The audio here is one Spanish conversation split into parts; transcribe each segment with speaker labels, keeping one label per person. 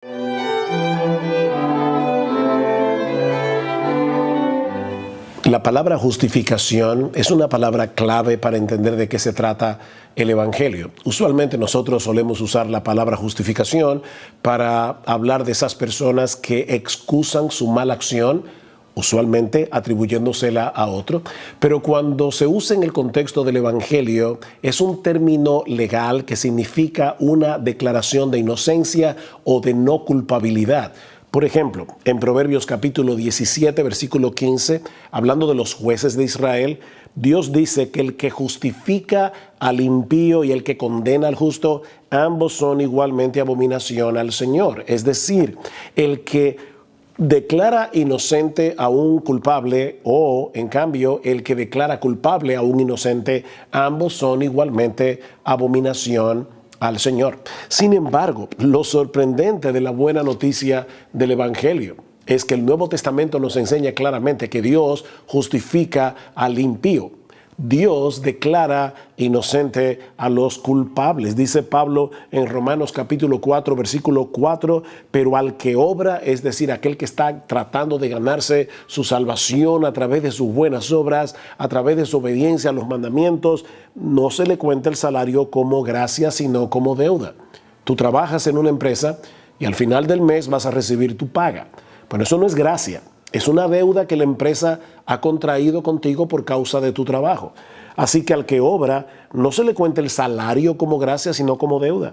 Speaker 1: La palabra justificación es una palabra clave para entender de qué se trata el Evangelio. Usualmente nosotros solemos usar la palabra justificación para hablar de esas personas que excusan su mala acción, usualmente atribuyéndosela a otro, pero cuando se usa en el contexto del Evangelio es un término legal que significa una declaración de inocencia o de no culpabilidad. Por ejemplo, en Proverbios capítulo 17, versículo 15, hablando de los jueces de Israel, Dios dice que el que justifica al impío y el que condena al justo, ambos son igualmente abominación al Señor. Es decir, el que declara inocente a un culpable o, en cambio, el que declara culpable a un inocente, ambos son igualmente abominación al Señor. Sin embargo, lo sorprendente de la buena noticia del Evangelio es que el Nuevo Testamento nos enseña claramente que Dios justifica al impío. Dios declara inocente a los culpables. Dice Pablo en Romanos capítulo 4, versículo 4, pero al que obra, es decir, aquel que está tratando de ganarse su salvación a través de sus buenas obras, a través de su obediencia a los mandamientos, no se le cuenta el salario como gracia, sino como deuda. Tú trabajas en una empresa y al final del mes vas a recibir tu paga. Pero eso no es gracia. Es una deuda que la empresa ha contraído contigo por causa de tu trabajo. Así que al que obra, no se le cuenta el salario como gracia, sino como deuda.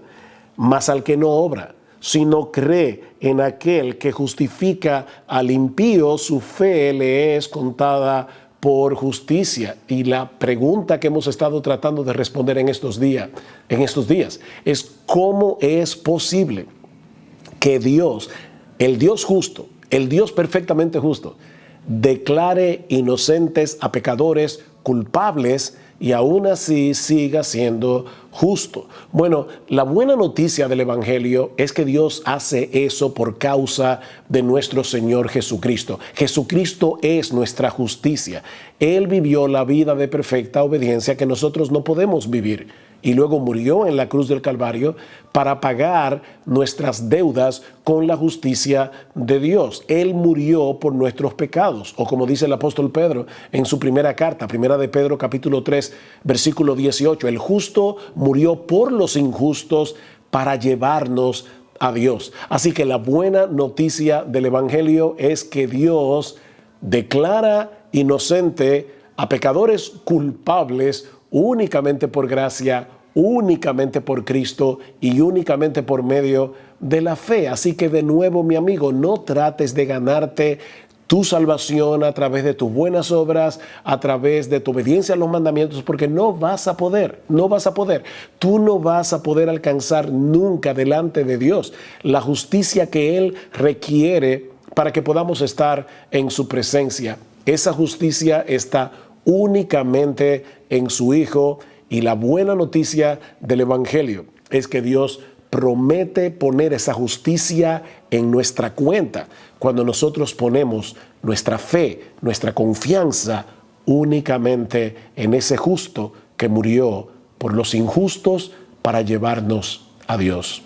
Speaker 1: Mas al que no obra, sino cree en aquel que justifica al impío, su fe le es contada por justicia. Y la pregunta que hemos estado tratando de responder en estos días es ¿cómo es posible que Dios, el Dios justo, el Dios perfectamente justo, declare inocentes a pecadores culpables y aún así siga siendo justo? Bueno, la buena noticia del Evangelio es que Dios hace eso por causa de nuestro Señor Jesucristo. Jesucristo es nuestra justicia. Él vivió la vida de perfecta obediencia que nosotros no podemos vivir. Y luego murió en la cruz del Calvario para pagar nuestras deudas con la justicia de Dios. Él murió por nuestros pecados, o como dice el apóstol Pedro en su primera carta, primera de Pedro capítulo 3, versículo 18, el justo murió por los injustos para llevarnos a Dios. Así que la buena noticia del Evangelio es que Dios declara inocente a pecadores culpables únicamente por gracia, únicamente por Cristo y únicamente por medio de la fe. Así que de nuevo, mi amigo, no trates de ganarte tu salvación a través de tus buenas obras, a través de tu obediencia a los mandamientos, porque no vas a poder. Tú no vas a poder alcanzar nunca delante de Dios la justicia que Él requiere para que podamos estar en su presencia. Esa justicia está únicamente en su Hijo, y la buena noticia del Evangelio es que Dios promete poner esa justicia en nuestra cuenta cuando nosotros ponemos nuestra fe, nuestra confianza únicamente en ese justo que murió por los injustos para llevarnos a Dios.